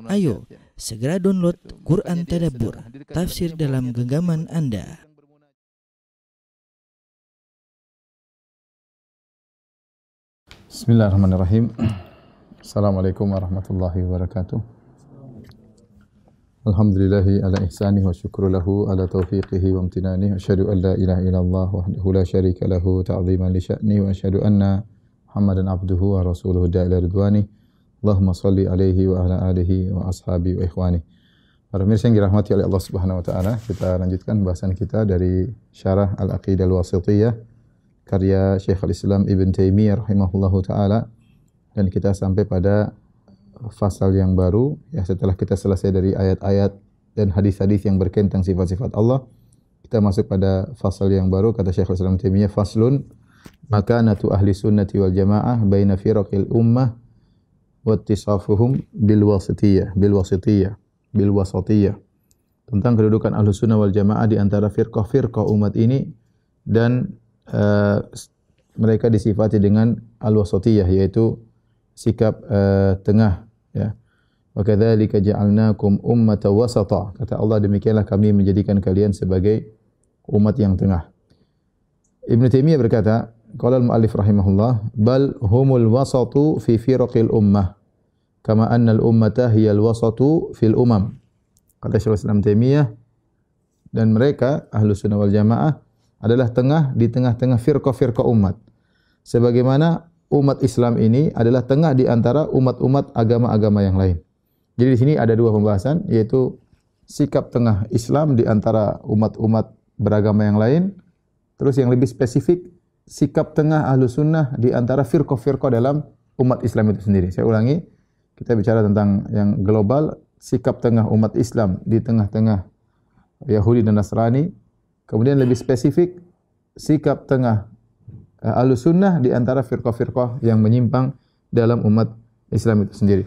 Ayo, segera download Quran Tadabbur, tafsir dalam genggaman Anda. Bismillahirrahmanirrahim. Assalamualaikum warahmatullahi wabarakatuh. Alhamdulillahi ala ihsanih wa syukru lahu ala taufiqihi wa amtinanih. Asyhadu an la ilaha illallah wahdahu la syarika lahu ta'ziman li sya'ni wa asyhadu anna Muhammadan abduhu wa rasuluhu da'ila ridwani. Allahumma salli alaihi wa ala alihi wa ashabi wa ikhwani. Para pemirsa yang dirahmati oleh Allah Subhanahu wa taala, kita lanjutkan bahasan kita dari Syarah Al-Aqidah Al-Wasithiyah karya Syekhul Islam Ibn Taimiyah rahimahullahu taala, dan kita sampai pada fasal yang baru ya, setelah kita selesai dari ayat-ayat dan hadis-hadis yang berkaitan tentang sifat-sifat Allah. Kita masuk pada fasal yang baru, kata Syekhul Islam Taimiyah, faslun makanatu ahli sunnati wal jamaah baina firaqil ummah wattisafuhum bil wasitiyah tentang kedudukan ahlu sunnah wal jamaah di antara firqah-firqah umat ini, dan mereka disifati dengan al-wasatiyah, yaitu sikap tengah ya. Wa kadzalika ja'alnakum ummatan wasata, kata Allah, demikianlah kami menjadikan kalian sebagai umat yang tengah. Ibnu Taimiyah berkata, qala al-muallif rahimahullah, bal humul wasatu fi firaqil ummah kama anna al-ummata hiya al-wasatu fil umam. Kata Syekhul Islam Taimiyah, dan mereka ahlu sunnah wal jamaah adalah tengah di tengah-tengah firqah-firqah umat, sebagaimana umat Islam ini adalah tengah di antara umat-umat agama-agama yang lain. Jadi di sini ada dua pembahasan, yaitu sikap tengah Islam di antara umat-umat beragama yang lain, terus yang lebih spesifik sikap tengah ahlu sunnah di antara firqah-firqah dalam umat Islam itu sendiri. Saya ulangi, kita bicara tentang yang global, sikap tengah umat Islam di tengah-tengah Yahudi dan Nasrani. Kemudian lebih spesifik, sikap tengah Ahlus Sunnah di antara firqah-firqah yang menyimpang dalam umat Islam itu sendiri.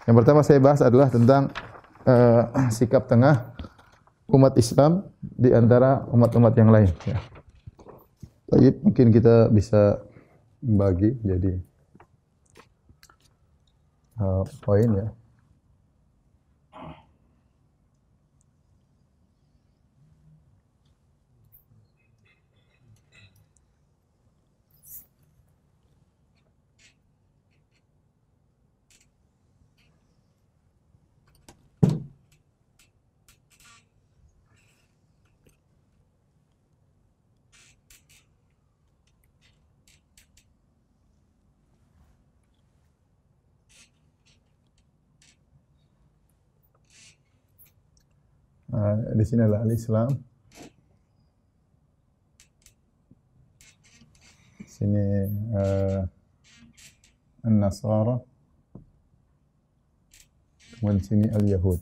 Yang pertama saya bahas adalah tentang sikap tengah umat Islam di antara umat-umat yang lain. Ya. Baik, mungkin kita bisa bagi jadi poin ya. Di sini adalah al-Islam. Di sini an-Nasara. Kemudian di sini al-Yahud.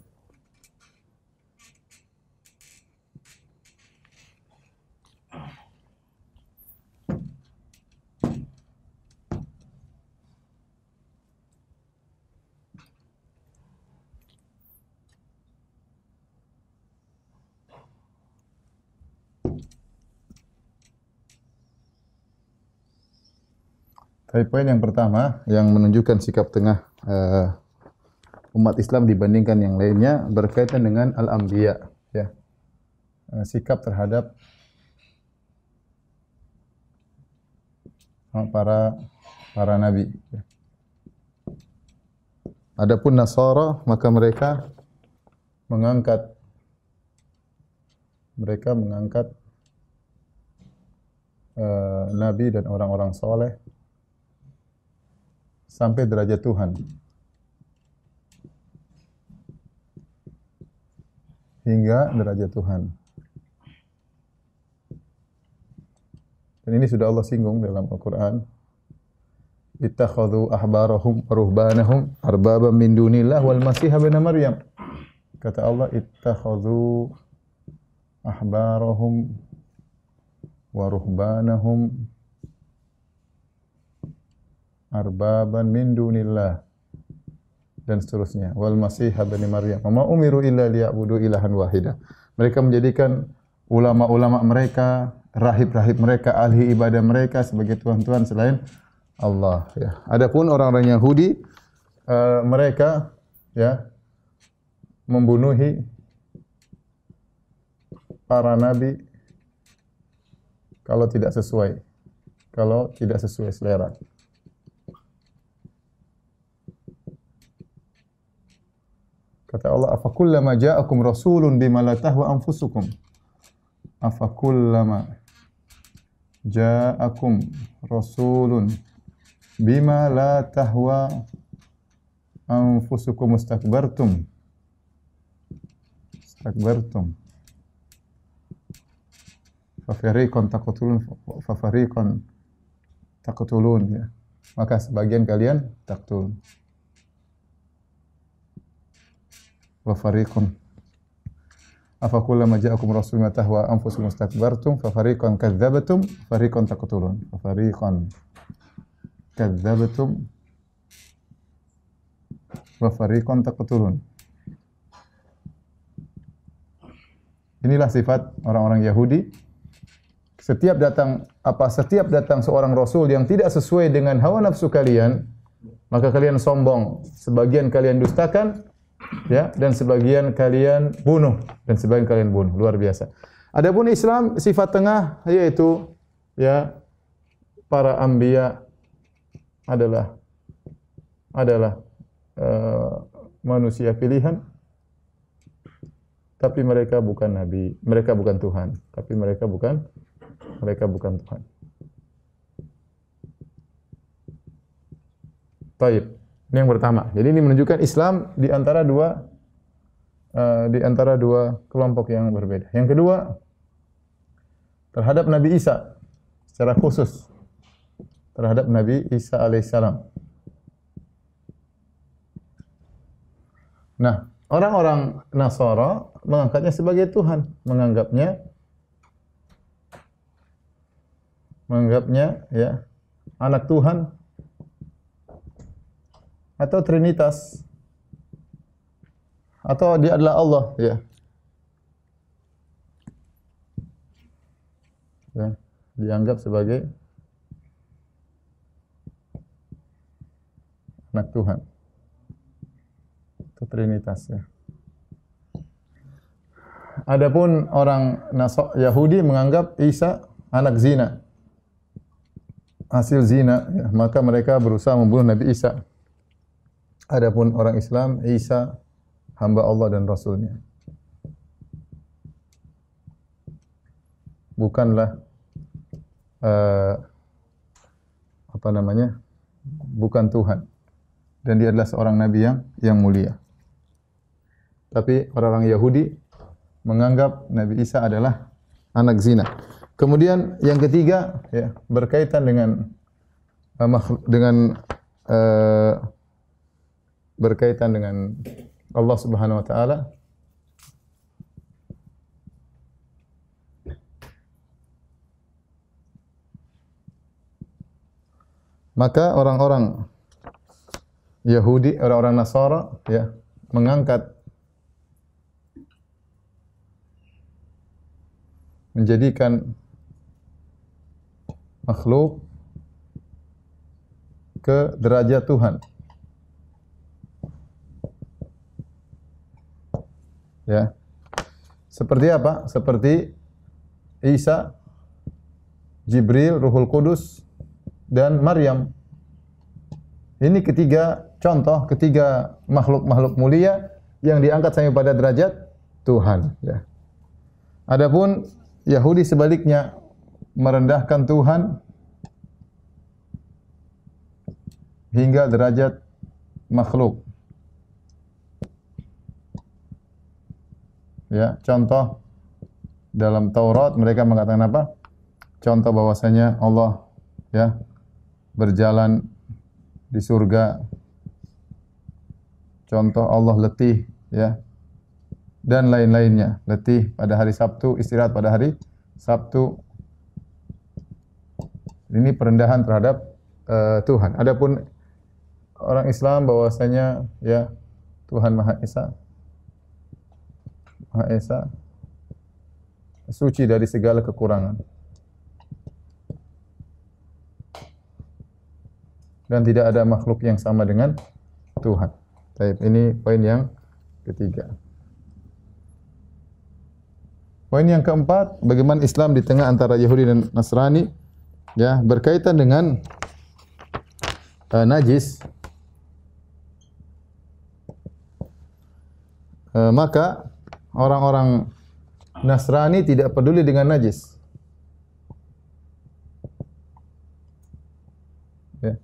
Tapi poin yang pertama yang menunjukkan sikap tengah umat Islam dibandingkan yang lainnya berkaitan dengan al-anbiya, ya. Sikap terhadap para nabi. Ya. Adapun Nasara, maka mereka mengangkat nabi dan orang-orang soleh sampai derajat Tuhan. Hingga derajat Tuhan. Dan ini sudah Allah singgung dalam Al-Quran. Ittakhadhu ahbarahum wa ruhbanahum arbaban min dunillah wal masiha ibn Maryam. Kata Allah, ittakhadhu ahbarahum wa ruhbanahum arbaban min dunillah, dan seterusnya, wal masih ibn Maryam wa ma umiru illa liya'budu ilahan wahida. Mereka menjadikan ulama-ulama mereka, rahib-rahib mereka, ahli ibadah mereka sebagai tuhan-tuhan selain Allah, ya. Adapun orang-orang Yahudi, mereka ya membunuhi para nabi kalau tidak sesuai selera. Kata Allah, afakullama ja'akum rasulun bima la tahwa anfusukum. Afakullama ja'akum rasulun bima la tahwa anfusukum mustakbartum. Fafariqan taqtulun ya. Maka sebagian kalian taqtul. Wa fariqun afakullama ja'akum rasulun tahwa anfusukum mustakbartum fa fariqan kadzdzabtum fariqan taqtulun fa fariqan kadzdzabtum wa fariqan taqtulun. Inilah sifat orang-orang Yahudi. Setiap datang seorang rasul yang tidak sesuai dengan hawa nafsu kalian, maka kalian sombong, sebagian kalian dustakan, ya, dan sebagian kalian bunuh, luar biasa. Adapun Islam sifat tengah, yaitu ya para anbiya adalah manusia pilihan, tapi mereka bukan nabi, mereka bukan Tuhan, mereka bukan Tuhan. Baik. Ini yang pertama. Jadi ini menunjukkan Islam di antara dua kelompok yang berbeda. Yang kedua, terhadap Nabi Isa secara khusus. Terhadap Nabi Isa alaihissalam. Nah, orang-orang Nasara mengangkatnya sebagai Tuhan, menganggapnya ya anak Tuhan atau Trinitas, atau dia adalah Allah, ya. Ya, dianggap sebagai anak Tuhan atau Trinitas, ya. Adapun orang Yahudi menganggap Isa anak zina, hasil zina, ya, maka mereka berusaha membunuh Nabi Isa. Adapun orang Islam, Isa hamba Allah dan Rasulnya. Bukanlah bukan Tuhan, dan dia adalah seorang nabi yang mulia. Tapi orang-orang Yahudi menganggap Nabi Isa adalah anak zina. Kemudian yang ketiga, ya, berkaitan dengan berkaitan dengan Allah Subhanahu wa taala. Maka orang-orang Yahudi, orang-orang Nasara, ya, menjadikan makhluk ke derajat Tuhan. Ya. Seperti apa? Seperti Isa, Jibril, Ruhul Kudus, dan Maryam. Ini ketiga makhluk-makhluk mulia yang diangkat sampai pada derajat Tuhan, ya. Adapun Yahudi sebaliknya merendahkan Tuhan hingga derajat makhluk. Ya, contoh dalam Taurat mereka mengatakan apa? Contoh bahwasanya Allah, ya, berjalan di surga. Contoh Allah letih, ya, dan lain-lainnya. Letih pada hari Sabtu, istirahat pada hari Sabtu. Ini perendahan terhadap Tuhan. Adapun orang Islam bahwasanya, ya, Tuhan Maha Esa, suci dari segala kekurangan. Dan tidak ada makhluk yang sama dengan Tuhan. Baik, ini poin yang ketiga. Poin yang keempat, bagaimana Islam di tengah antara Yahudi dan Nasrani, ya, berkaitan dengan najis. Maka orang-orang Nasrani tidak peduli dengan najis. Ya.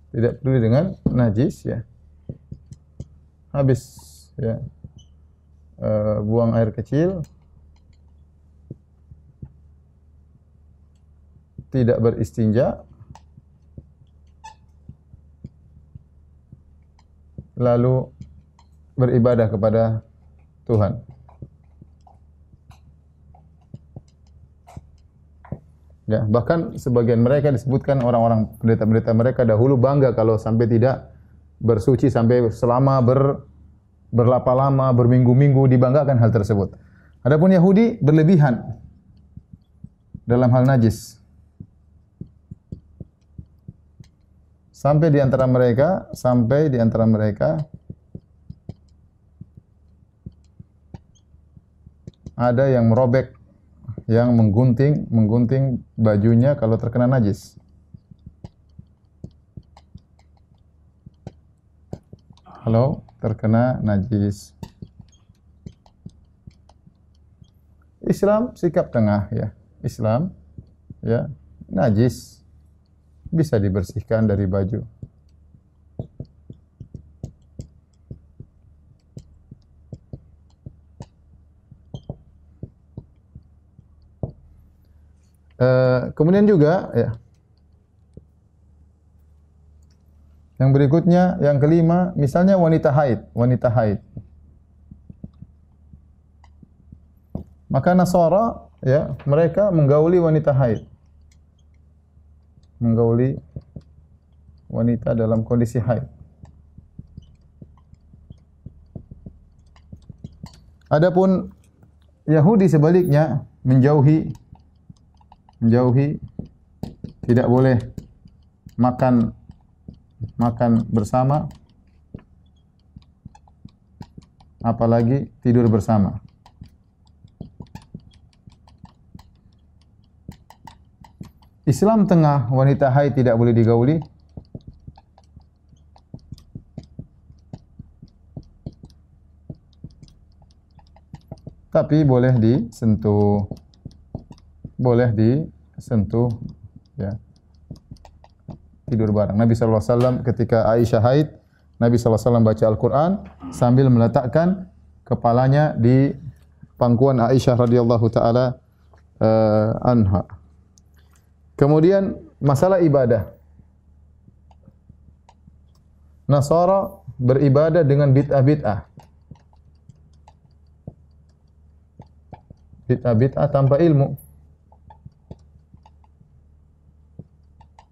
Tidak peduli dengan najis, ya. Habis, ya. Buang air kecil, tidak beristinja, lalu beribadah kepada Tuhan. Ya, bahkan sebagian mereka disebutkan orang-orang pendeta-pendeta mereka dahulu bangga kalau sampai tidak bersuci sampai selama berlapa-lama, berminggu-minggu, dibanggakan hal tersebut. Adapun Yahudi berlebihan dalam hal najis. Sampai di antara mereka ada yang merobek, yang menggunting bajunya kalau terkena najis. Kalau terkena najis. Islam sikap tengah, ya. Islam, ya, najis bisa dibersihkan dari baju. Kemudian juga, ya, yang berikutnya, yang kelima, misalnya wanita haid. Maka Nasara, ya, mereka menggauli wanita haid. Menggauli wanita dalam kondisi haid. Adapun Yahudi sebaliknya menjauhi, tidak boleh makan bersama, apalagi tidur bersama. Islam tengah, wanita haid tidak boleh digauli. Tapi boleh disentuh. Ya. Tidur bareng. Nabi sallallahu alaihi wasallam ketika Aisyah haid, Nabi sallallahu alaihi wasallam baca Al-Qur'an sambil meletakkan kepalanya di pangkuan Aisyah radhiyallahu taala anha. Kemudian masalah ibadah. Nasara beribadah dengan bid'ah-bid'ah. Bid'ah-bid'ah tanpa ilmu.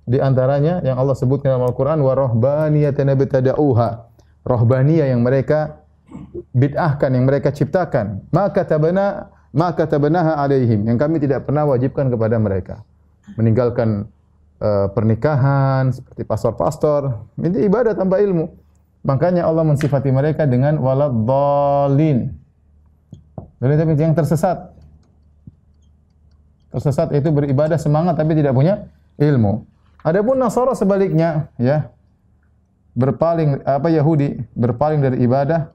Di antaranya yang Allah sebutkan dalam Al-Quran, wa rahbaniyatan ibtada'uha. Rahbaniyah yang mereka bid'ahkan, yang mereka ciptakan. Maka tabanaha alaihim, yang kami tidak pernah wajibkan kepada mereka. Meninggalkan pernikahan seperti pastor-pastor, itu ibadah tanpa ilmu. Makanya Allah mensifati mereka dengan waladhdallin. Yang tersesat. Tersesat itu beribadah semangat tapi tidak punya ilmu. Adapun Nasara sebaliknya, ya, Yahudi berpaling dari ibadah,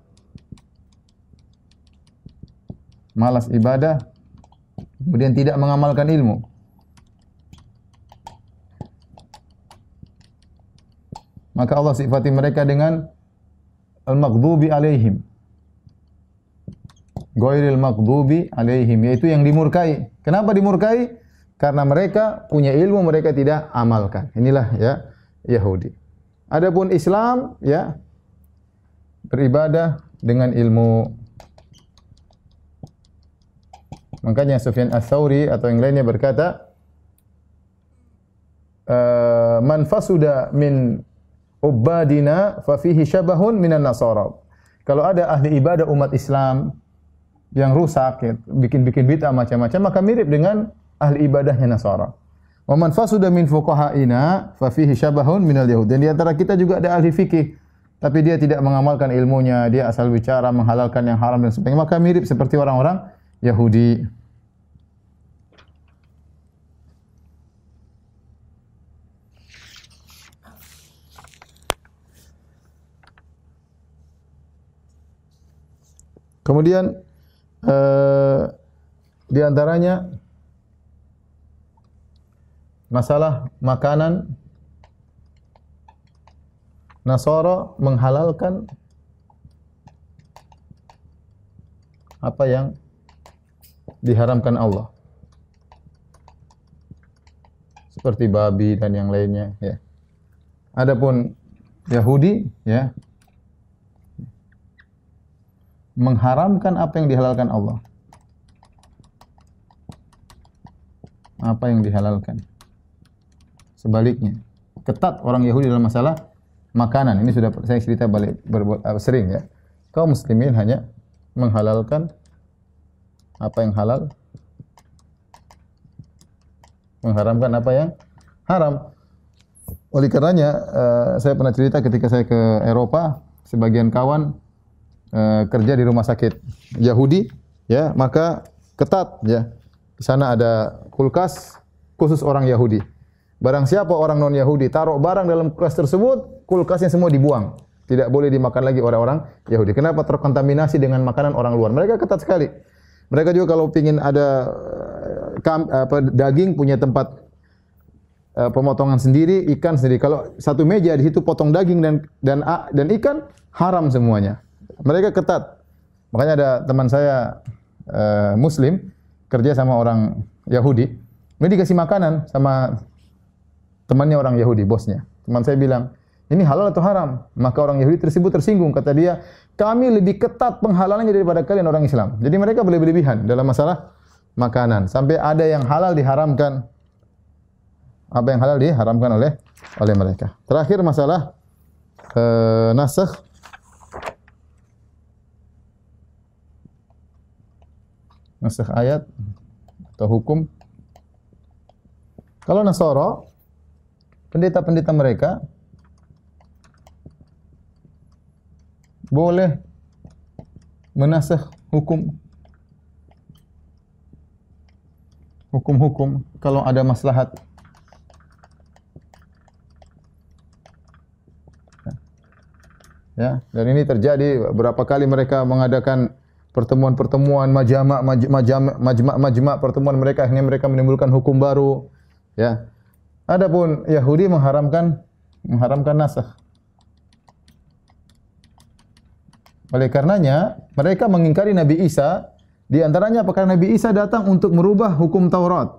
malas ibadah, kemudian tidak mengamalkan ilmu. Maka Allah sifati mereka dengan al-maghdubi alaihim. Ghairil maghdubi alaihim, yaitu yang dimurkai. Kenapa dimurkai? Karena mereka punya ilmu, mereka tidak amalkan. Inilah, ya, Yahudi. Adapun Islam, ya, beribadah dengan ilmu. Makanya Sufyan Ats-Tsauri atau yang lainnya berkata, man fasuda min ubadina fa fihi syabahun minan nasara. Kalau ada ahli ibadah umat Islam yang rusak, ya, bikin bid'ah macam-macam, maka mirip dengan ahli ibadahnya Nasara. Wa man fasuda min fuqaha'ina fa fihi syabahun minal yahud. Dan di antara kita juga ada ahli fikih, tapi dia tidak mengamalkan ilmunya, dia asal bicara menghalalkan yang haram dan sebagainya, maka mirip seperti orang-orang Yahudi. Kemudian di antaranya masalah makanan. Nasara menghalalkan apa yang diharamkan Allah, seperti babi dan yang lainnya, ya. Adapun Yahudi, ya, mengharamkan apa yang dihalalkan Allah. Apa yang dihalalkan. Sebaliknya, ketat orang Yahudi dalam masalah makanan. Ini sudah saya cerita balik sering, ya. Kaum muslimin hanya menghalalkan apa yang halal, mengharamkan apa yang haram. Oleh karenanya saya pernah cerita ketika saya ke Eropa, sebagian kawan kerja di rumah sakit Yahudi, ya, maka ketat, ya. Di sana ada kulkas khusus orang Yahudi. Barang siapa orang non-Yahudi taruh barang dalam kulkas tersebut, kulkasnya semua dibuang. Tidak boleh dimakan lagi oleh orang Yahudi. Kenapa? Terkontaminasi dengan makanan orang luar. Mereka ketat sekali. Mereka juga kalau ingin ada daging, punya tempat pemotongan sendiri, ikan sendiri. Kalau satu meja di situ potong daging dan ikan, haram semuanya. Mereka ketat. Makanya ada teman saya Muslim kerja sama orang Yahudi. Ini dikasih makanan sama temannya orang Yahudi, bosnya. Teman saya bilang, ini halal atau haram? Maka orang Yahudi tersebut tersinggung. Kata dia, kami lebih ketat penghalalannya daripada kalian orang Islam. Jadi mereka berlebihan dalam masalah makanan. Sampai ada yang halal diharamkan. Apa yang halal diharamkan oleh mereka. Terakhir masalah nasakh. Nasakh ayat atau hukum. Kalau Nasara, pendeta-pendeta mereka boleh menasakh hukum-hukum kalau ada maslahat. Ya, dan ini terjadi berapa kali mereka mengadakan pertemuan-pertemuan majma' pertemuan mereka, akhirnya mereka menimbulkan hukum baru, ya. Adapun Yahudi mengharamkan nasakh. Oleh karenanya mereka mengingkari Nabi Isa, di antaranya apakah Nabi Isa datang untuk merubah hukum Taurat,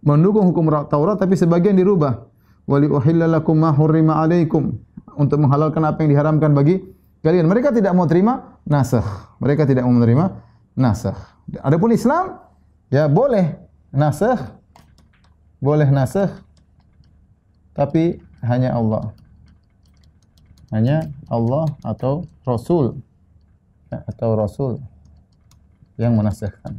mendukung hukum Taurat, tapi sebagian dirubah. Wali uhilla lakum ma hurrima alaikum, untuk menghalalkan apa yang diharamkan bagi kalian. Mereka tidak mau terima nasakh. Mereka tidak mau menerima nasakh. Adapun Islam, ya boleh nasakh, tapi hanya Allah. Hanya Allah atau Rasul. Atau Rasul yang menasakhkan.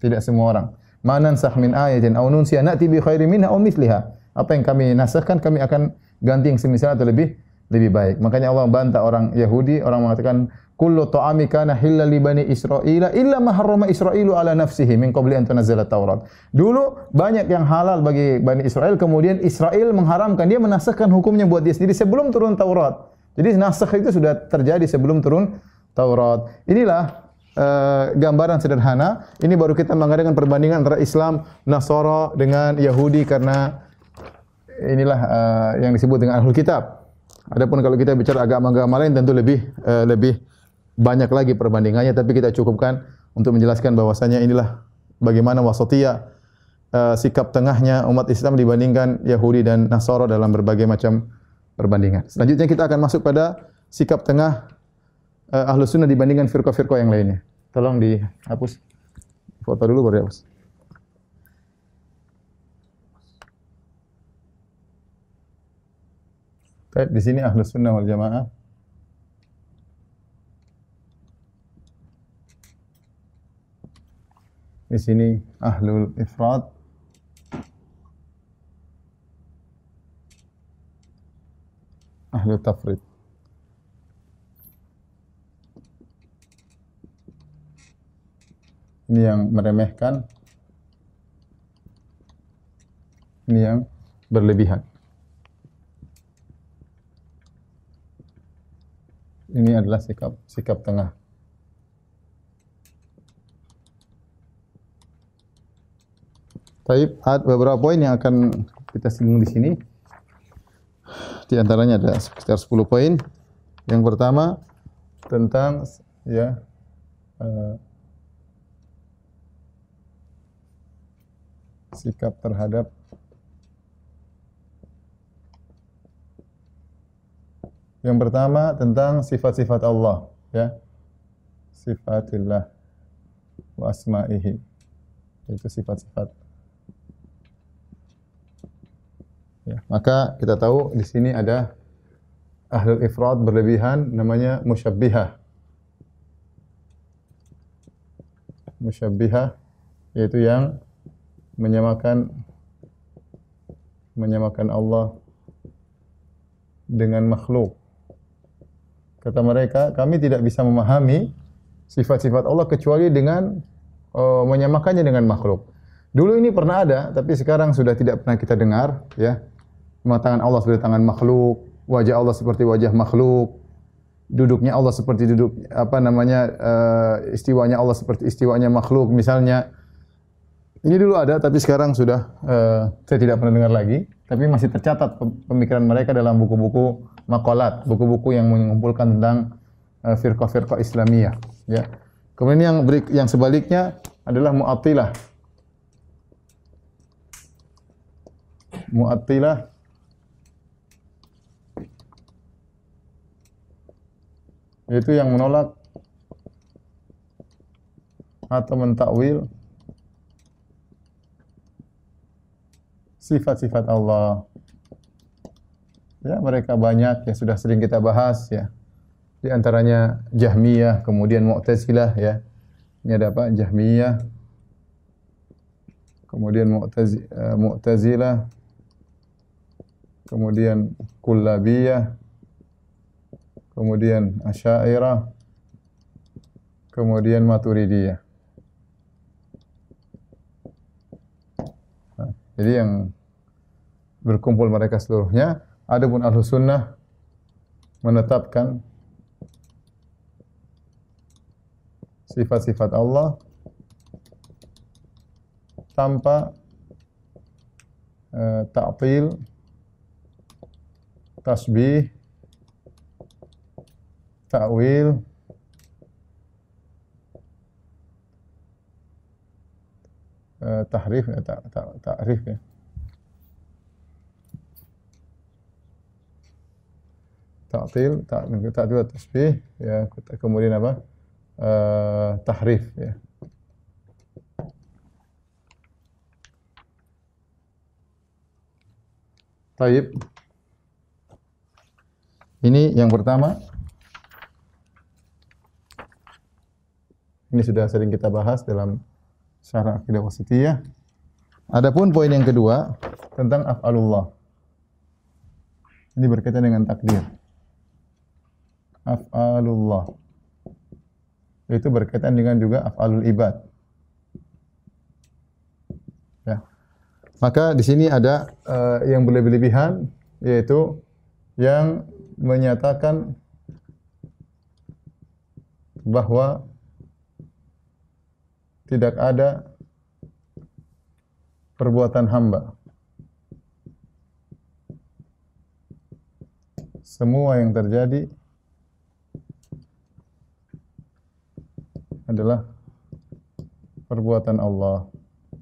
Tidak semua orang. Ma nansakh min ayatin aw nunsiha na'ti bi khairin minha aw mithliha. Apa yang kami nasakhkan, kami akan ganti yang semisal atau lebih baik. Makanya Allah bantah orang Yahudi, orang mengatakan kullu ta'ami kana halal li bani Israila illa ma harrama Israilu ala nafsihi min qabli an tunzila Taurat. Dulu banyak yang halal bagi Bani Israel, kemudian Israel mengharamkan, dia menasakhkan hukumnya buat dia sendiri sebelum turun Taurat. Jadi nasakh itu sudah terjadi sebelum turun Taurat. Inilah gambaran sederhana. Ini baru kita mengadakan perbandingan antara Islam, Nasara dengan Yahudi, karena inilah yang disebut dengan Ahlul Kitab. Adapun kalau kita bicara agama-agama lain tentu lebih banyak lagi perbandingannya, tapi kita cukupkan untuk menjelaskan bahwasanya inilah bagaimana wasatiyah, sikap tengahnya umat Islam dibandingkan Yahudi dan Nasara dalam berbagai macam perbandingan. Selanjutnya kita akan masuk pada sikap tengah Ahlus Sunnah dibandingkan firqah-firqah yang lainnya. Tolong dihapus. Foto dulu baru dihapus. Baik, di sini Ahlus Sunnah wal Jamaah. Di sini Ahlul Ifrat. Ahlul Tafrid. Ini yang meremehkan, ini yang berlebihan. Ini adalah sikap tengah. Baik, ada beberapa poin yang akan kita singgung di sini. Di antaranya ada sekitar 10 poin. Yang pertama tentang sikap terhadap yang pertama tentang sifat-sifat Allah, ya. Sifatillah wa asma'ihi. Itu sifat-sifat. Ya, maka kita tahu di sini ada ahlul ifrat berlebihan, namanya musyabbihah. Musyabbihah yaitu yang menyamakan Allah dengan makhluk. Kata mereka, kami tidak bisa memahami sifat-sifat Allah kecuali dengan menyamakannya dengan makhluk. Dulu ini pernah ada, tapi sekarang sudah tidak pernah kita dengar, ya. Tangan Allah seperti tangan makhluk, wajah Allah seperti wajah makhluk, duduknya Allah seperti duduk istiwanya Allah seperti istiwanya makhluk misalnya. Ini dulu ada, tapi sekarang sudah saya tidak pernah dengar lagi, tapi masih tercatat pemikiran mereka dalam buku-buku maqalat, buku-buku yang mengumpulkan tentang firqah-firqah Islamiyah, ya. Kemudian yang sebaliknya adalah Mu'attilah. Mu'attilah yaitu yang menolak atau mentakwil sifat-sifat Allah. Ya, mereka banyak, ya, sudah sering kita bahas, ya. Di antaranya Jahmiyah, kemudian Mu'tazilah, ya. Ini ada apa? Jahmiyah, kemudian Mu'tazilah, kemudian Kullabiyah, kemudian Asy'ariyah, kemudian Maturidiyah. Nah, jadi yang berkumpul mereka seluruhnya. Adapun Ahlus Sunnah menetapkan sifat-sifat Allah tanpa ta'til, tasbih, ta'wil, tahrif, ta'rif, ya. Ta'til, tasbih, ya, kemudian apa? Tahrif, ya. Taib. Ini yang pertama. Ini sudah sering kita bahas dalam syarah Aqidah Wasithiyah. Adapun poin yang kedua tentang af'alullah. Ini berkaitan dengan takdir. Af'alullah. Itu berkaitan dengan juga af'alul ibad. Ya. Maka di sini ada yang berlebih-lebihan, yaitu yang menyatakan bahwa tidak ada perbuatan hamba. Semua yang terjadi adalah perbuatan Allah.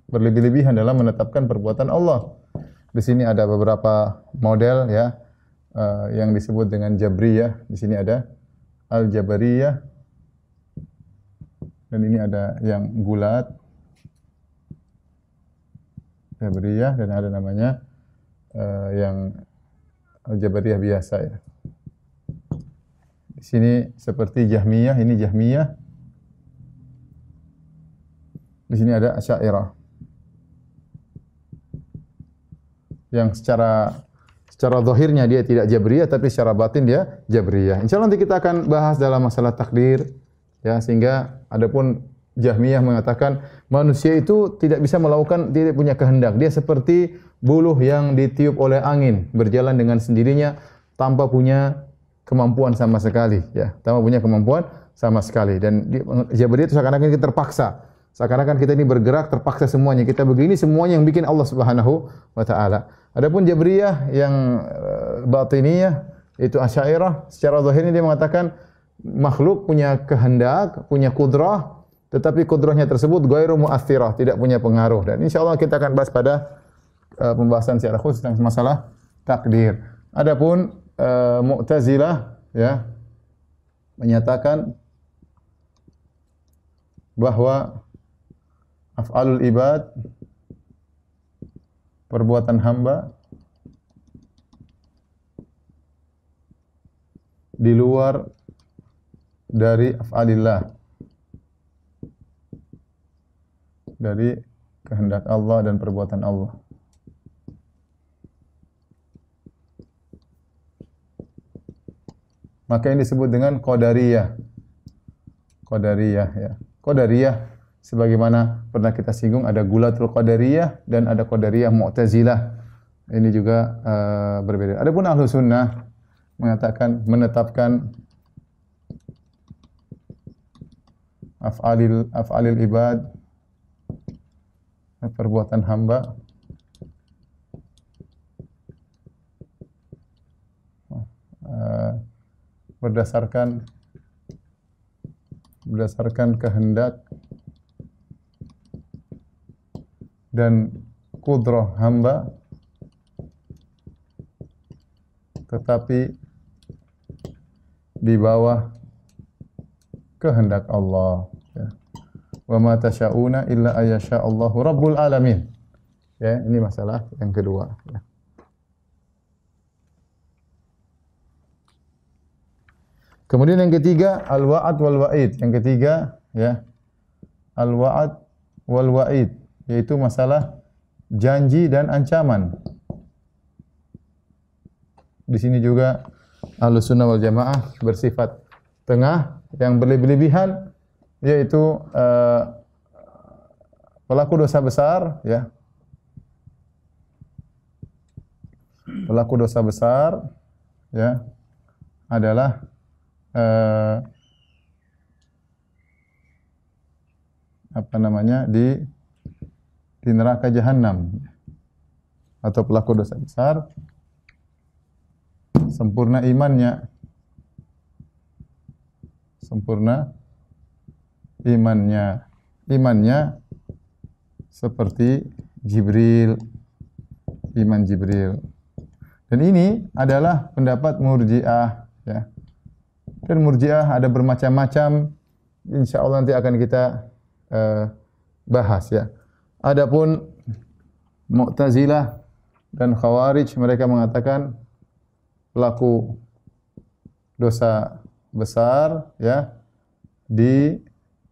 Berlebih-lebihan dalam menetapkan perbuatan Allah. Di sini ada beberapa model, ya, yang disebut dengan Jabriyah. Di sini ada Al-Jabariyah. Dan ini ada yang Gulat, Jabriyah, dan ada namanya yang Al-Jabariyah biasa, ya. Di sini seperti Jahmiyah, ini Jahmiyah. Di sini ada Asy'ariyah. Yang secara zahirnya dia tidak Jabriyah, tapi secara batin dia Jabriyah. Insyaallah nanti kita akan bahas dalam masalah takdir, ya, sehingga adapun Jahmiyah mengatakan manusia itu tidak bisa melakukan, tidak punya kehendak. Dia seperti buluh yang ditiup oleh angin, berjalan dengan sendirinya tanpa punya kemampuan sama sekali, ya. Tanpa punya kemampuan sama sekali. Dan Jabariyah itu seakan-akan kita terpaksa. Seakan-akan kita ini bergerak terpaksa semuanya. Kita begini semuanya yang bikin Allah Subhanahu wa taala. Adapun Jabriyah yang batiniyah itu Asy'ariyah, secara zahirnya dia mengatakan makhluk punya kehendak, punya kudrah, tetapi kudrahnya tersebut ghairu mu'athirah, tidak punya pengaruh. Dan insyaallah kita akan bahas pada pembahasan secara khusus tentang masalah takdir. Adapun Mu'tazilah ya menyatakan bahwa af'alul ibad, perbuatan hamba di luar dari af'alillah, dari kehendak Allah dan perbuatan Allah. Maka ini disebut dengan qadariyah. Qadariyah ya. Qadariyah sebagaimana pernah kita singgung, ada gulatul qadariyah dan ada qadariyah mu'tazilah. Ini juga berbeda. Adapun ahlu sunnah mengatakan, menetapkan af'alil ibad, perbuatan hamba berdasarkan kehendak dan kudrah hamba, tetapi di bawah kehendak Allah. Ya. Wa ma tasyauna illa ayyasha Allahu rabbul alamin. Ya, ini masalah yang kedua. Ya. Kemudian yang ketiga al-wa'ad wal wa'id. Yang ketiga ya, al-wa'ad wal wa'id, yaitu masalah janji dan ancaman. Di sini juga Ahlussunnah wal Jamaah bersifat tengah, yang berlebihan yaitu pelaku dosa besar ya. Pelaku dosa besar ya adalah di neraka jahanam, atau pelaku dosa besar sempurna imannya, imannya seperti Jibril, iman Jibril. Dan ini adalah pendapat Murji'ah ya. Dan Murji'ah ada bermacam-macam, insyaallah nanti akan kita bahas ya. Adapun Mu'tazilah dan Khawarij, mereka mengatakan pelaku dosa besar ya di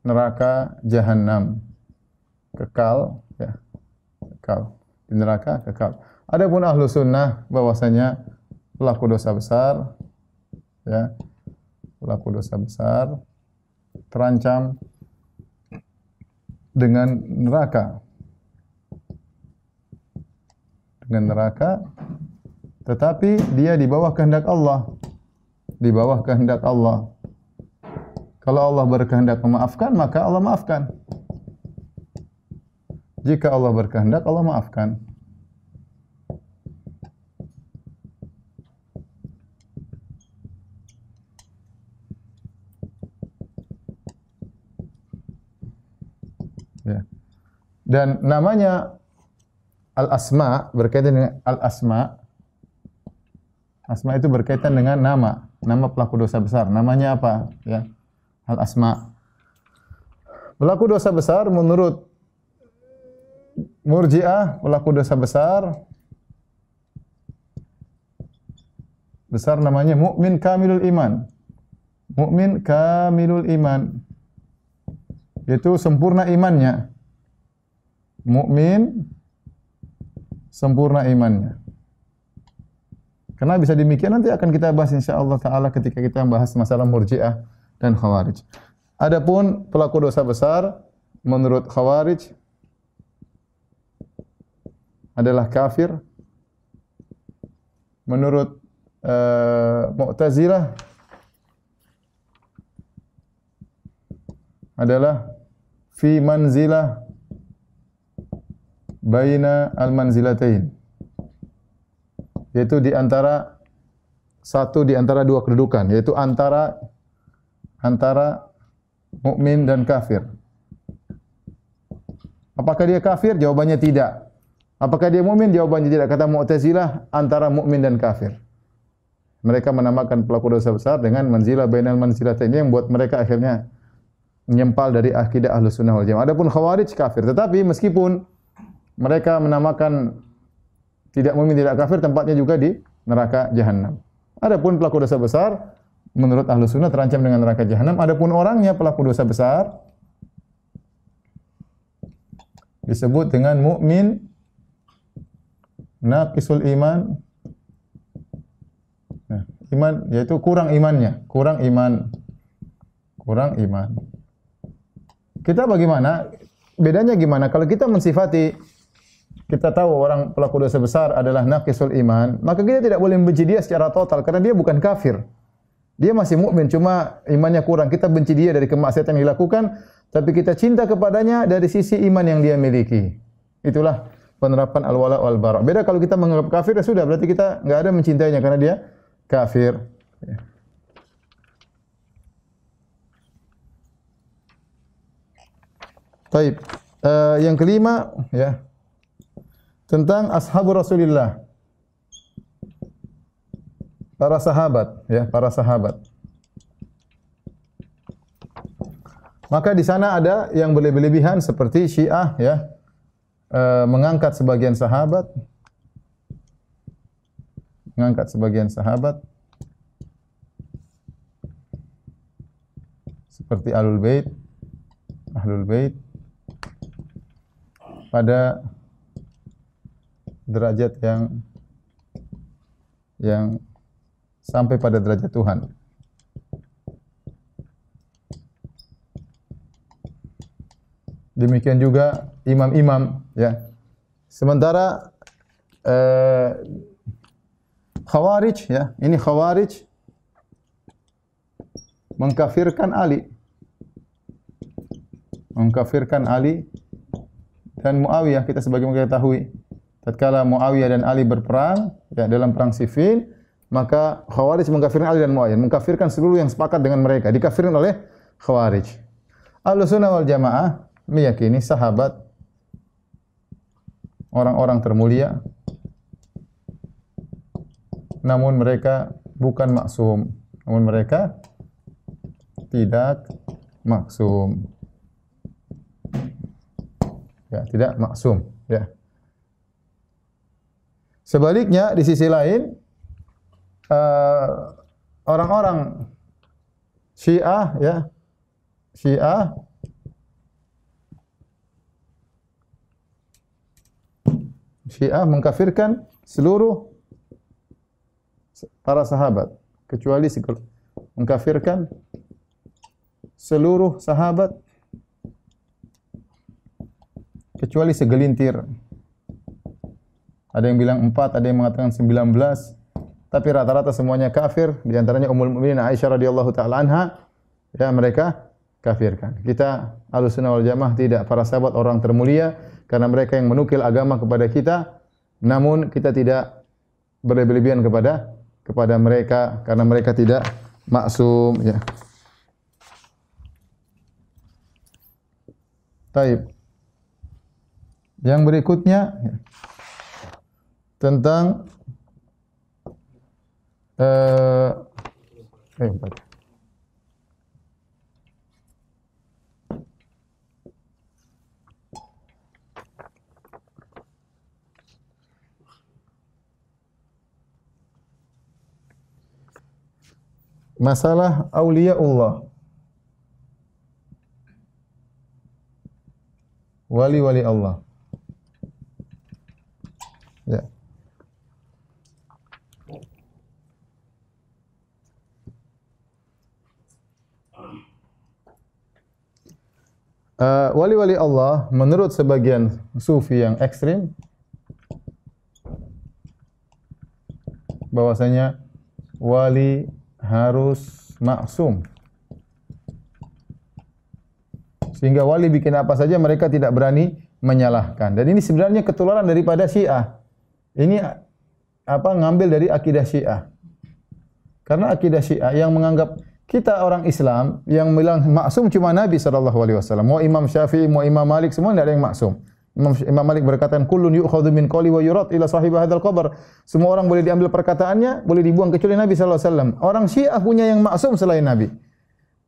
neraka jahanam, kekal ya, kekal di neraka, kekal. Adapun ahlu sunnah bahwasanya pelaku dosa besar ya, pelaku dosa besar terancam dengan neraka, tetapi dia di bawah kehendak Allah, di bawah kehendak Allah. Kalau Allah berkehendak memaafkan, maka Allah maafkan. Jika Allah berkehendak, Allah maafkan. Ya. Dan namanya al-asma berkaitan dengan al-asma. Asma itu berkaitan dengan nama pelaku dosa besar. Namanya apa? Ya. Al-asma. Pelaku dosa besar menurut Murji'ah, pelaku dosa besar namanya mukmin kamilul iman. Mukmin kamilul iman. Itu sempurna imannya. Mukmin sempurna imannya. Karena bisa demikian nanti akan kita bahas insyaallah taala ketika kita membahas masalah Murji'ah dan Khawarij. Adapun pelaku dosa besar menurut Khawarij adalah kafir. Menurut Mu'tazilah adalah fi manzilah baina al-manzilatain, yaitu di antara dua kedudukan, yaitu antara mukmin dan kafir. Apakah dia kafir? Jawabannya tidak. Apakah dia mukmin? Jawabannya tidak. Kata Mu'tazilah, antara mukmin dan kafir. Mereka menamakan pelaku dosa besar dengan manzilah bainal manzilatain, ini yang buat mereka akhirnya menyempal dari akidah Ahlussunnah wal Jamaah. Adapun Khawarij kafir, tetapi meskipun mereka menamakan tidak mukmin tidak kafir, tempatnya juga di neraka jahanam. Adapun pelaku dosa besar menurut Ahlussunnah terancam dengan neraka jahanam. Adapun orangnya pelaku dosa besar disebut dengan mukmin naqisul iman. Nah, iman yaitu kurang imannya, kurang iman. Kita bagaimana? Bedanya gimana? Kalau kita mensifati, kita tahu orang pelaku dosa besar adalah naqisul iman, maka kita tidak boleh membenci dia secara total karena dia bukan kafir. Dia masih mukmin, cuma imannya kurang. Kita benci dia dari kemaksiatan yang dilakukan, tapi kita cinta kepadanya dari sisi iman yang dia miliki. Itulah penerapan al-wala wal bara. Beda kalau kita menganggap kafir, ya sudah, berarti kita enggak ada mencintainya karena dia kafir. Baik. Yang kelima, ya, tentang ashabu Rasulillah. Para sahabat, ya, para sahabat. Maka di sana ada yang berlebihan seperti Syiah, ya, mengangkat sebagian sahabat, seperti Ahlul Bait pada derajat yang sampai pada derajat Tuhan. Demikian juga imam-imam, ya. Sementara Khawarij, ya, ini Khawarij mengkafirkan Ali dan Muawiyah. Kita sebagaimana kita ketahui, tatkala Muawiyah dan Ali berperang, ya, dalam perang Siffin, maka Khawarij mengkafirkan Ali dan Muawiyah, mengkafirkan seluruh yang sepakat dengan mereka, dikafirkan oleh Khawarij. Ahlussunnah wal Jamaah meyakini sahabat orang-orang termulia, namun mereka bukan maksum, namun mereka tidak maksum. Ya, tidak maksum, ya. Sebaliknya di sisi lain orang-orang Syiah, ya, Syiah mengkafirkan seluruh para sahabat kecuali mengkafirkan seluruh sahabat kecuali segelintir. Ada yang bilang 4, ada yang mengatakan 19, tapi rata-rata semuanya kafir. Di antaranya Ummul Mukminin Aisyah radhiyallahu taala anha, ya, mereka kafirkan. Kita Ahlussunnah wal Jamaah tidak, para sahabat orang termulia karena mereka yang menukil agama kepada kita, namun kita tidak berlebihan kepada mereka karena mereka tidak maksum, ya. Taib. Yang berikutnya, ya, tentang masalah auliyaullah, wali-wali Allah. Ya. wali-wali Allah menurut sebagian sufi yang ekstrim bahwasanya wali harus maksum. Sehingga wali bikin apa saja mereka tidak berani menyalahkan. Dan ini sebenarnya ketularan daripada Syiah. Ini ngambil dari akidah Syiah. Karena akidah Syiah yang menganggap kita orang Islam yang bilang maksum cuma Nabi SAW. Mau Imam Syafi'i, mau Imam Malik, semua tidak ada yang maksum. Imam Malik berkata, kullun yu'khadhu min qawli wa yurad ila sahib hadzal qabr. Semua orang boleh diambil perkataannya, boleh dibuang kecuali Nabi SAW. Orang Syiah punya yang maksum selain Nabi.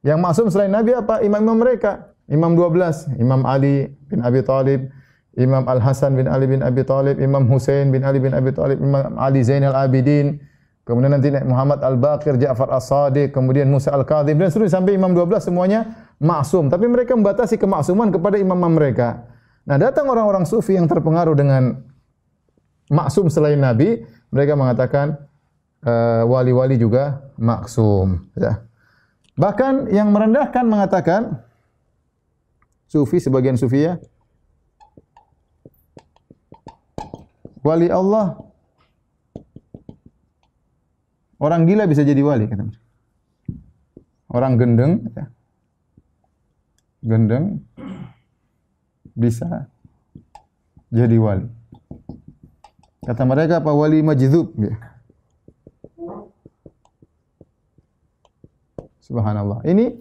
Yang maksum selain Nabi apa? Imam-imam mereka. Imam 12, Imam Ali bin Abi Thalib, Imam Al-Hasan bin Ali bin Abi Thalib, Imam Husain bin Ali bin Abi Thalib, Imam Ali Zainal Abidin, kemudian nanti Muhammad Al-Baqir, Ja'far As-Sadiq, kemudian Musa Al-Kadhib, dan seterusnya sampai Imam 12 semuanya maksum. Tapi mereka membatasi kemaksuman kepada imam mereka. Nah, datang orang-orang sufi yang terpengaruh dengan maksum selain Nabi, mereka mengatakan wali-wali juga maksum. Ya. Bahkan yang merendahkan mengatakan, sufi, sebagian sufi ya, wali Allah, orang gila bisa jadi wali, kata mereka. Orang gendeng, ya, gendeng bisa jadi wali. Kata mereka apa? Wali majdhub. Ya. Subhanallah. Ini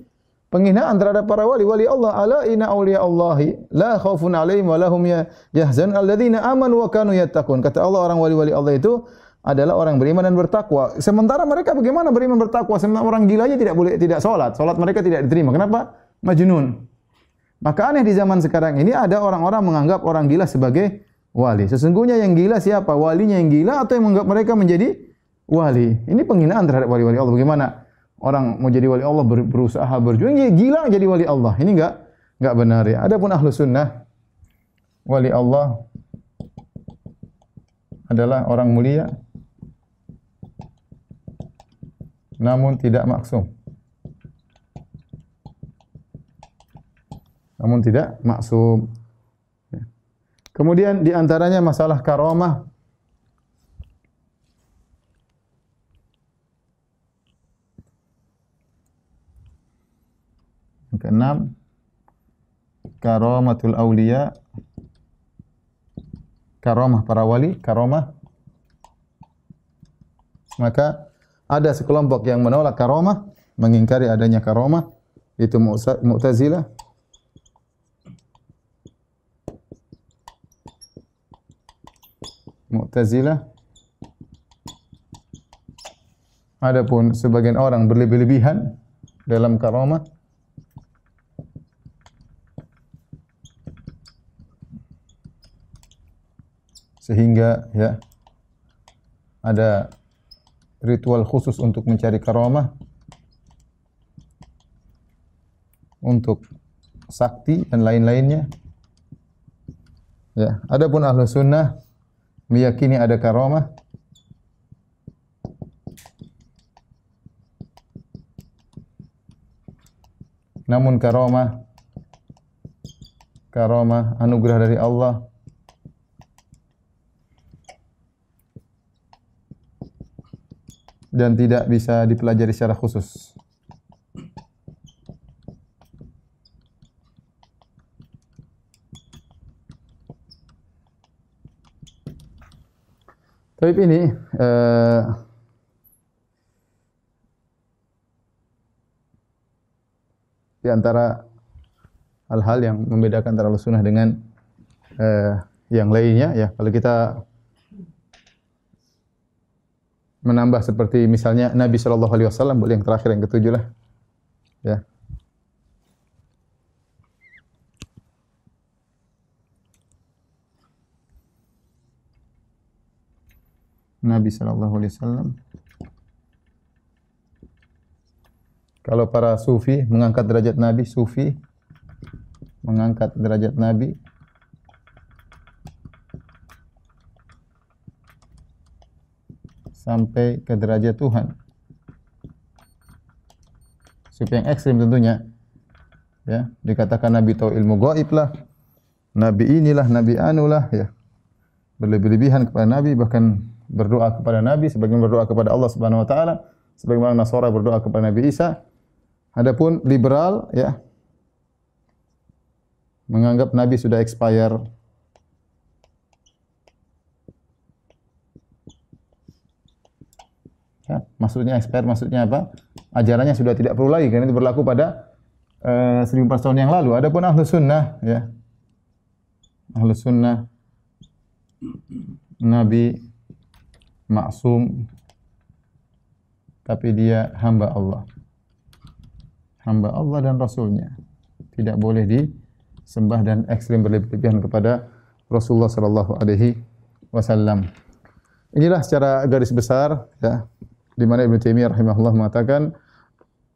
penghinaan terhadap para wali Allah. Ala inna awliya Allahi la khaufun alaihim wa lahum yahzan alladzina amanu wa kanu yattaqun. Kata Allah, orang wali-wali Allah itu adalah orang beriman dan bertakwa. Sementara mereka bagaimana beriman bertakwa? Sementara orang gila aja tidak salat. Salat mereka tidak diterima. Kenapa? Majnun. Maka aneh di zaman sekarang ini ada orang-orang menganggap orang gila sebagai wali. Sesungguhnya yang gila siapa? Walinya yang gila atau yang menganggap mereka menjadi wali? Ini penghinaan terhadap wali-wali Allah. Bagaimana orang mau jadi wali Allah berusaha berjuang, ya gila jadi wali Allah. Ini enggak benar ya. Adapun ahlu sunnah, wali Allah adalah orang mulia, namun tidak maksum. Namun tidak maksum. Kemudian di antaranya masalah karamah. Yang keenam, karamatul auliya. Karamah para wali, karamah. Maka ada sekelompok yang menolak karamah, mengingkari adanya karamah, itu Mu'tazilah. Adapun sebagian orang berlebih-lebihan dalam karamah, sehingga ya ada ritual khusus untuk mencari karamah, untuk sakti dan lain-lainnya. Ya, adapun ahlu sunnah meyakini ada karamah, namun karamah anugerah dari Allah, dan tidak bisa dipelajari secara khusus. Tapi ini di antara hal-hal yang membedakan antara sunnah dengan yang lainnya ya. Kalau kita menambah seperti misalnya Nabi SAW, boleh yang terakhir yang ketujuh lah. Ya. Nabi SAW. Kalau para sufi mengangkat derajat Nabi, sufi mengangkat derajat Nabi sampai ke derajat Tuhan. Sufi yang ekstrim tentunya. Ya, dikatakan Nabi tahu ilmu gaib lah. Nabi inilah, Nabi anulah, ya. Berlebih-lebihan kepada Nabi, bahkan berdoa kepada Nabi sebagaimana berdoa kepada Allah Subhanahu wa taala, sebagaimana Nasara berdoa kepada Nabi Isa. Adapun liberal, ya, menganggap Nabi sudah expire. Ya, maksudnya expire maksudnya apa? Ajarannya sudah tidak perlu lagi, karena itu berlaku pada 1400 tahun yang lalu. Adapun Ahlus Sunnah, ya, Ahlus Sunnah, Nabi maksum, tapi dia hamba Allah. Hamba Allah dan Rasulnya. Tidak boleh disembah dan ekstrim berlebihan kepada Rasulullah sallallahu alaihi wasallam. Inilah secara garis besar, ya, di mana Ibnu Taimiyah rahimahullah mengatakan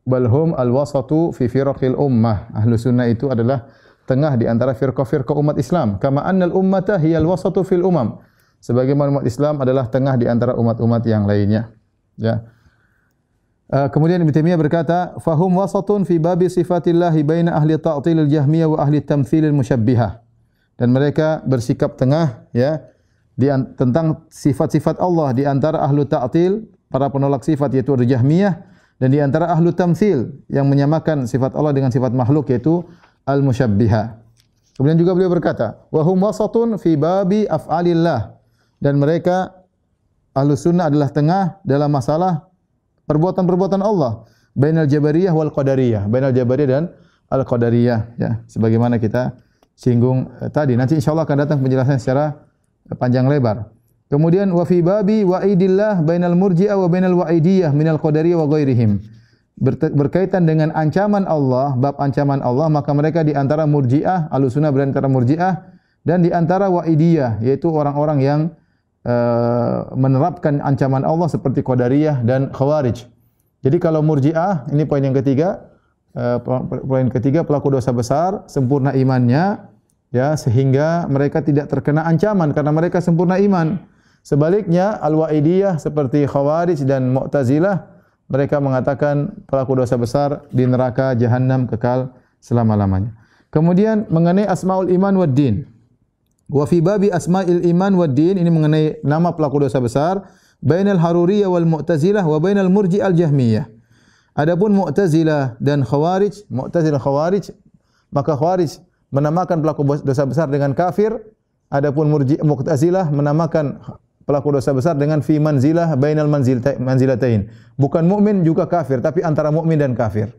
balhum al-wasatu fi firaqil ummah. Ahlus Sunnah itu adalah tengah di antara firqah-firqah umat Islam. Kama annal ummata hiyal wasatu fil umam. Sebagaimana umat Islam adalah tengah di antara umat-umat yang lainnya. Ya. Kemudian Ibnu Taimiyah berkata, fahum wasatun fi babi sifatillahi baina ahli ta'til al-jahmiyah wa ahli tamtsil al-musyabbihah. Dan mereka bersikap tengah, ya, tentang sifat-sifat Allah di antara ahlu ta'til, para penolak sifat yaitu al-jahmiyah, dan di antara ahlu tamtsil yang menyamakan sifat Allah dengan sifat makhluk yaitu al-musyabbihah. Kemudian juga beliau berkata, wa hum wasatun fi babi af'alillah, dan mereka Ahlus Sunnah adalah tengah dalam masalah perbuatan-perbuatan Allah, bainal jabariyah wal qadariyah, bainal jabariyah dan al qadariyah, ya, sebagaimana kita singgung tadi. Nanti insyaallah akan datang penjelasan secara panjang lebar. Kemudian wa fi babi wa'idillah bainal murji'ah wa bainal wa'idiyah minal qadariyah wa ghairihim. Berkaitan dengan ancaman Allah, bab ancaman Allah, maka mereka di antara Murji'ah, Ahlus Sunnah berada di antara Murji'ah, dan di antara Wa'idiyah, yaitu orang-orang yang menerapkan ancaman Allah seperti Qadariyah dan Khawarij. Jadi kalau Murji'ah, ini poin yang ketiga, pelaku dosa besar, sempurna imannya, ya, sehingga mereka tidak terkena ancaman karena mereka sempurna iman. Sebaliknya Al-Wa'idiyah seperti Khawarij dan Mu'tazilah, mereka mengatakan pelaku dosa besar di neraka jahanam kekal selama-lamanya. Kemudian mengenai asmaul iman wad din. Wa fi babi asmail iman wad din, ini mengenai nama pelaku dosa besar, bainal haruriyah wal mu'tazilah wa bainal murji'al jahmiyah. Adapun Mu'tazilah dan Khawarij, Mu'tazilah Khawarij, maka Khawarij menamakan pelaku dosa besar dengan kafir, adapun Mu'tazilah menamakan pelaku dosa besar dengan fi manzilah bainal manzilatain. Bukan mukmin juga kafir, tapi antara mukmin dan kafir.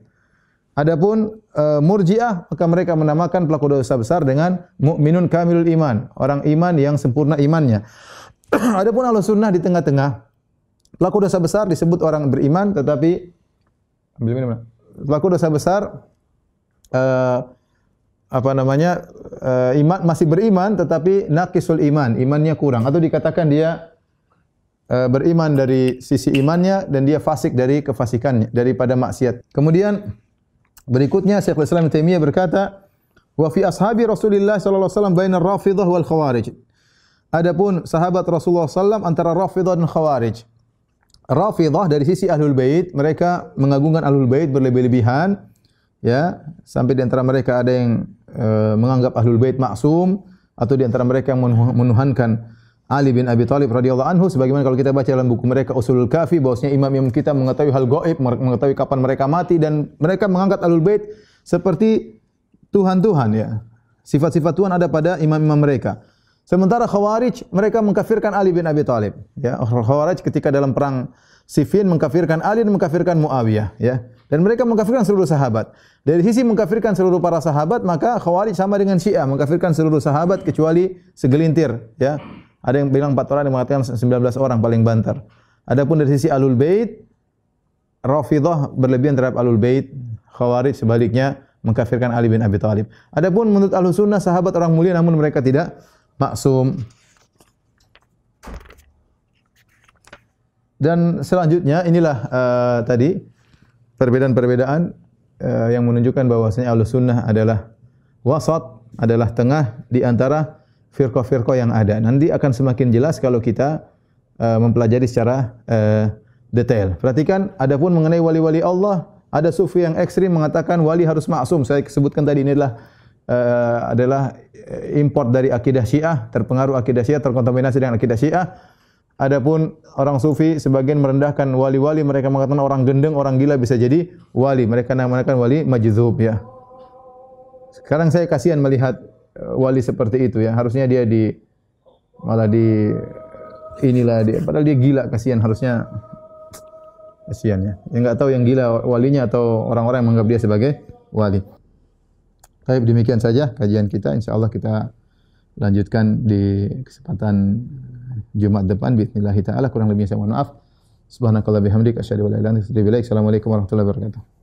Adapun Murji'ah, maka mereka menamakan pelaku dosa besar dengan mukminun kamilul iman, orang iman yang sempurna imannya. Adapun Ahlus Sunnah di tengah-tengah. Pelaku dosa besar disebut orang beriman, tetapi pelaku dosa besar iman masih beriman tetapi naqisul iman, imannya kurang, atau dikatakan dia beriman dari sisi imannya dan dia fasik dari kefasikannya, daripada maksiat. Kemudian berikutnya Syekhul Islam Ibnu Taimiyah berkata, wa fi ashabi Rasulillah sallallahu alaihi wasallam bainar Rafidhah wal Khawarij. Adapun sahabat Rasulullah sallallahu antara Rafidhah dan Khawarij. Rafidhah dari sisi Ahlul Bait, mereka mengagungkan Ahlul Bait berlebih-lebihan, ya, sampai di antara mereka ada yang menganggap Ahlul Bait maksum, atau di antara mereka yang menuhankan Ali bin Abi Thalib radhiyallahu anhu, sebagaimana kalau kita baca dalam buku mereka Ushulul Kafi, bahwasanya imam-imam kita mengetahui hal gaib, mengetahui kapan mereka mati, dan mereka mengangkat Ahlul Bait seperti Tuhan-Tuhan, ya. Sifat-sifat Tuhan ada pada imam-imam mereka. Sementara Khawarij, mereka mengkafirkan Ali bin Abi Thalib, ya. Khawarij ketika dalam perang Siffin mengkafirkan Ali dan mengkafirkan Muawiyah, ya. Dan mereka mengkafirkan seluruh sahabat. Dari sisi mengkafirkan seluruh para sahabat, maka Khawarij sama dengan Syiah, mengkafirkan seluruh sahabat kecuali segelintir, ya. Ada yang bilang 4 orang, ada yang mengatakan 19 orang paling banter. Adapun dari sisi Ahlul Bait, Rafidhah berlebihan terhadap Ahlul Bait, Khawarij sebaliknya mengkafirkan Ali bin Abi Thalib. Adapun menurut Ahlus Sunnah sahabat orang mulia namun mereka tidak maksum. Dan selanjutnya inilah tadi perbedaan-perbedaan yang menunjukkan bahwasanya Ahlus Sunnah adalah wasat, adalah tengah di antara firqah-firqah yang ada. Nanti akan semakin jelas kalau kita mempelajari secara detail. Perhatikan, adapun mengenai wali-wali Allah, Ada sufi yang ekstrim mengatakan wali harus maksum. Saya sebutkan tadi ini adalah import dari akidah Syiah, terpengaruh akidah Syiah, terkontaminasi dengan akidah Syiah. Adapun orang sufi sebagian merendahkan wali-wali, mereka mengatakan orang gendeng, orang gila bisa jadi wali. Mereka namakan wali majdzub ya. Sekarang saya kasihan melihat wali seperti itu ya. Harusnya dia padahal dia gila, kasihan, harusnya kasihan ya. Yang enggak tahu yang gila walinya atau orang-orang yang menganggap dia sebagai wali. Baik, demikian saja kajian kita. Insyaallah kita lanjutkan di kesempatan Jumat depan bismillah taala. Kurang lebihnya saya mohon maaf. Subhanakallah bihamdik asyhadu an la ilaha illa anta astaghfiruka wa atubu ilaik. Assalamualaikum warahmatullahi wabarakatuh.